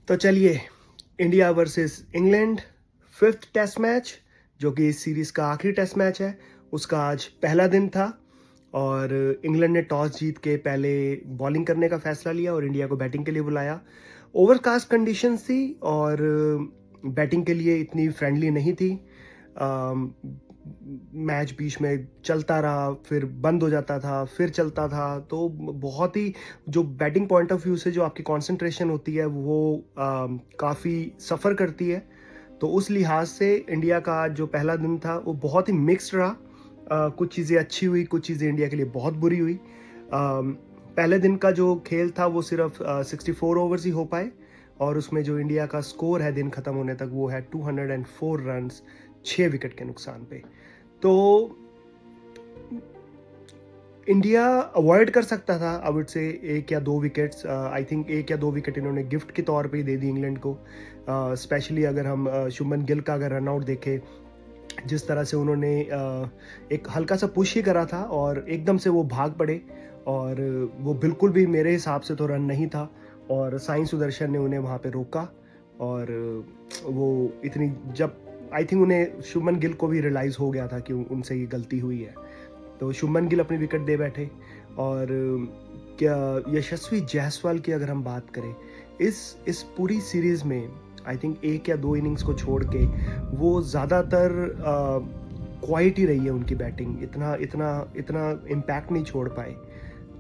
तो चलिए, India versus England, fifth test match, जो कि इस सीरीज़ का आखिरी टेस्ट मैच है, उसका आज पहला दिन था। और इंग्लैंड ने टॉस जीत के पहले बॉलिंग करने का फैसला लिया और इंडिया को बैटिंग के लिए बुलाया। ओवरकास्ट कंडीशंस थी और बैटिंग के लिए इतनी फ्रेंडली नहीं थी। मैच बीच में चलता रहा, फिर बंद हो जाता था, फिर चलता था, तो बहुत ही जो बैटिंग पॉइंट ऑफ व्यू से जो आपकी कंसंट्रेशन होती है वो काफ़ी सफ़र करती है। तो उस लिहाज से इंडिया का जो पहला दिन था वो बहुत ही मिक्स्ड रहा। कुछ चीज़ें अच्छी हुई, कुछ चीज़ें इंडिया के लिए बहुत बुरी हुई। पहले दिन का जो खेल था वो सिर्फ 64 ओवर्स ही हो पाए और उसमें जो इंडिया का स्कोर है दिन ख़त्म होने तक वो है 204 रन्स, 6 विकेट के नुकसान पे। तो इंडिया अवॉइड कर सकता था आई वुड से 1 या 2 विकेट्स। आई थिंक 1 या 2 विकेट इन्होंने गिफ्ट के तौर पे ही दे दी इंग्लैंड को। स्पेशली अगर हम शुभमन गिल का अगर रन आउट देखें, जिस तरह से उन्होंने एक हल्का सा पुश ही करा था और एकदम से वो भाग पड़े और वो बिल्कुल भी मेरे हिसाब से तो रन नहीं था और साई सुदर्शन ने उन्हें वहाँ पे रोका। और वो इतनी जब आई थिंक उन्हें शुभमन गिल को भी रियलाइज़ हो गया था कि उनसे ये गलती हुई है, तो शुभमन गिल अपनी विकेट दे बैठे। और क्या यशस्वी जायसवाल की अगर हम बात करें, इस पूरी सीरीज़ में आई थिंक 1 या 2 इनिंग्स को छोड़ के वो ज़्यादातर क्वाइट ही रही है उनकी बैटिंग, इतना इतना इतना इम्पैक्ट नहीं छोड़ पाए।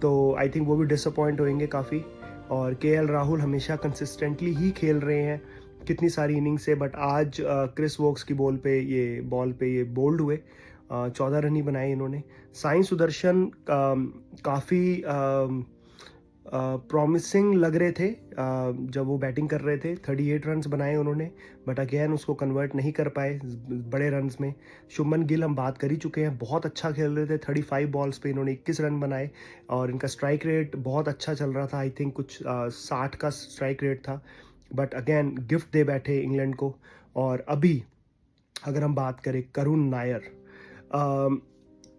तो आई थिंक वो भी डिसअपॉइंट होंगे काफ़ी। और केएल राहुल हमेशा कंसिस्टेंटली ही खेल रहे हैं कितनी सारी इनिंग से, बट आज क्रिस वोक्स की बॉल पे ये बोल्ड हुए। 14 रन ही बनाए इन्होंने। साई सुदर्शन काफ़ी प्रॉमिसिंग लग रहे थे जब वो बैटिंग कर रहे थे। 38 रन्स बनाए उन्होंने, बट अगेन उसको कन्वर्ट नहीं कर पाए बड़े रन्स में। शुभमन गिल हम बात कर ही चुके हैं, बहुत अच्छा खेल रहे थे। 35 बॉल्स पे इन्होंने 21 रन बनाए और इनका स्ट्राइक रेट बहुत अच्छा चल रहा था। आई थिंक कुछ 60 का स्ट्राइक रेट था, बट अगेन गिफ्ट दे बैठे इंग्लैंड को। और अभी अगर हम बात करें करुण नायर,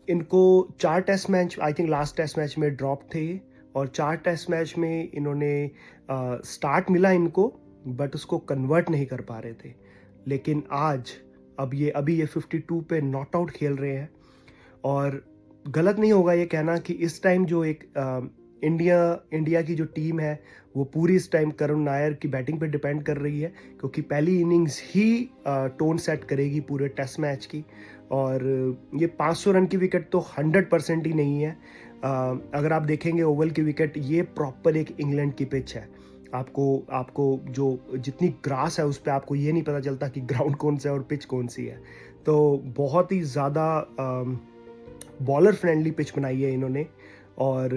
इनको 4 test match I think last test match में ड्रॉप थे और 4 टेस्ट मैच में इन्होंने स्टार्ट मिला इनको, बट उसको कन्वर्ट नहीं कर पा रहे थे। लेकिन आज अभी ये 52 पे नॉट आउट खेल रहे हैं। और गलत नहीं होगा ये कहना कि इस टाइम जो एक इंडिया की जो टीम है वो पूरी इस टाइम करुण नायर की बैटिंग पे डिपेंड कर रही है, क्योंकि पहली इनिंग्स ही टोन सेट करेगी पूरे टेस्ट मैच की। और ये 500 रन की विकेट तो 100% ही नहीं है। अगर आप देखेंगे ओवल की विकेट, ये प्रॉपर एक इंग्लैंड की पिच है। आपको जो जितनी ग्रास है उस पर आपको ये नहीं पता चलता कि ग्राउंड कौन सा है और पिच कौन सी है। तो बहुत ही ज़्यादा बॉलर फ्रेंडली पिच बनाई है इन्होंने। और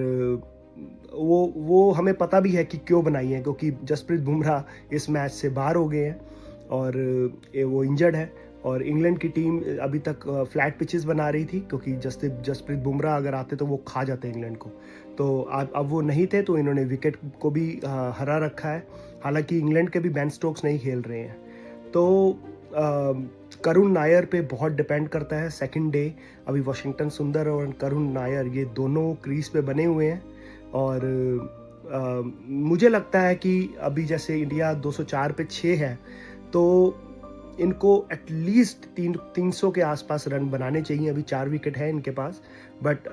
वो हमें पता भी है कि क्यों बनाई है, क्योंकि जसप्रीत बुमराह इस मैच से बाहर हो गए हैं और वो इंजर्ड है। और इंग्लैंड की टीम अभी तक फ्लैट पिचेस बना रही थी, क्योंकि जसप्रीत बुमराह अगर आते तो वो खा जाते इंग्लैंड को। तो अब वो नहीं थे तो इन्होंने विकेट को भी हरा रखा है। हालांकि इंग्लैंड के भी बेन स्टोक्स नहीं खेल रहे हैं। तो करुण नायर पे बहुत डिपेंड करता है सेकंड डे। अभी वाशिंगटन सुंदर और करुण नायर ये दोनों क्रीज पे बने हुए हैं। और मुझे लगता है कि अभी जैसे इंडिया 204 पे 6 है, तो इनको एटलीस्ट 300 के आसपास रन बनाने चाहिए। अभी 4 विकेट है इनके पास, but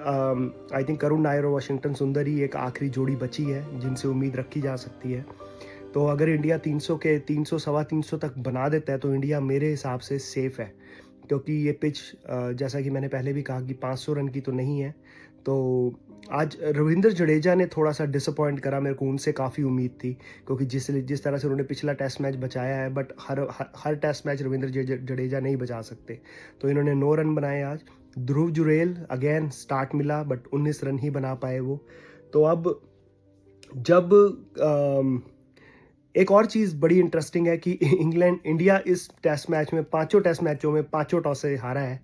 I think Karun Nair और वाशिंगटन सुंदर ही एक आखिरी जोड़ी बची है जिनसे उम्मीद रखी जा सकती है। तो अगर इंडिया 300 के 300 सवा 300 तक बना देता है तो इंडिया मेरे हिसाब से सेफ है, क्योंकि ये पिच जैसा कि मैंने पहले भी कहा कि 500 रन की तो नहीं है। तो आज रविंद्र जडेजा ने थोड़ा सा डिसअपॉइंट करा, मेरे को उनसे काफ़ी उम्मीद थी, क्योंकि जिस तरह से उन्होंने पिछला टेस्ट मैच बचाया है, बट हर टेस्ट मैच रविंद्र जडेजा नहीं बचा सकते। तो इन्होंने 9 रन बनाए आज। ध्रुव जुरेल अगेन स्टार्ट मिला, बट 19 रन ही बना पाए वो। तो अब जब एक और चीज़ बड़ी इंटरेस्टिंग है कि इंडिया इस टेस्ट मैच में पांचों टेस्ट मैचों में पांचों टॉस से हारा है।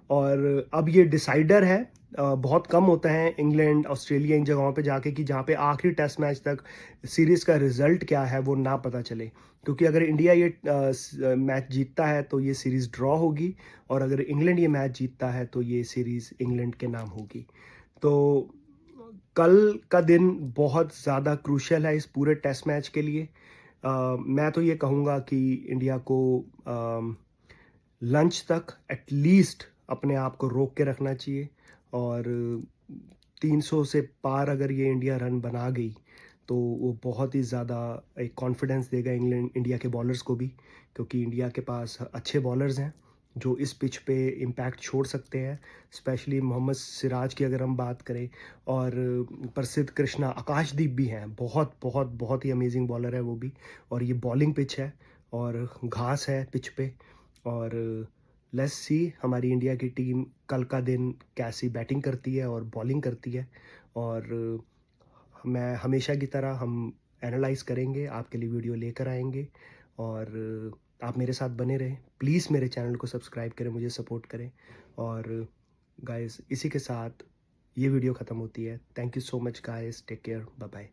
और अब ये डिसाइडर है। बहुत कम होता है इंग्लैंड ऑस्ट्रेलिया इन जगहों पे जाके कि जहाँ पे आखिरी टेस्ट मैच तक सीरीज़ का रिजल्ट क्या है वो ना पता चले, क्योंकि अगर इंडिया ये मैच जीतता है तो ये सीरीज़ ड्रॉ होगी, और अगर इंग्लैंड ये मैच जीतता है तो ये सीरीज़ इंग्लैंड के नाम होगी। तो कल का दिन बहुत ज़्यादा क्रूशियल है इस पूरे टेस्ट मैच के लिए। मैं तो ये कहूँगा कि इंडिया को लंच तक एटलीस्ट अपने आप को रोक के रखना चाहिए, और 300 से पार अगर ये इंडिया रन बना गई तो वो बहुत ही ज़्यादा एक कॉन्फिडेंस देगा इंग्लैंड इंडिया के बॉलर्स को भी, क्योंकि इंडिया के पास अच्छे बॉलर्स हैं जो इस पिच पे इम्पैक्ट छोड़ सकते हैं। स्पेशली मोहम्मद सिराज की अगर हम बात करें, और प्रसिद्ध कृष्णा, आकाशदीप भी हैं, बहुत बहुत बहुत ही अमेजिंग बॉलर है वो भी। और ये बॉलिंग पिच है और घास है पिच पे, और लेट्स सी हमारी इंडिया की टीम कल का दिन कैसी बैटिंग करती है और बॉलिंग करती है। और मैं हमेशा की तरह हम एनालाइज करेंगे, आपके लिए वीडियो लेकर आएंगे, और आप मेरे साथ बने रहें। प्लीज़ मेरे चैनल को सब्सक्राइब करें, मुझे सपोर्ट करें। और गाइस इसी के साथ ये वीडियो ख़त्म होती है। Thank you so much guys, take care, bye bye.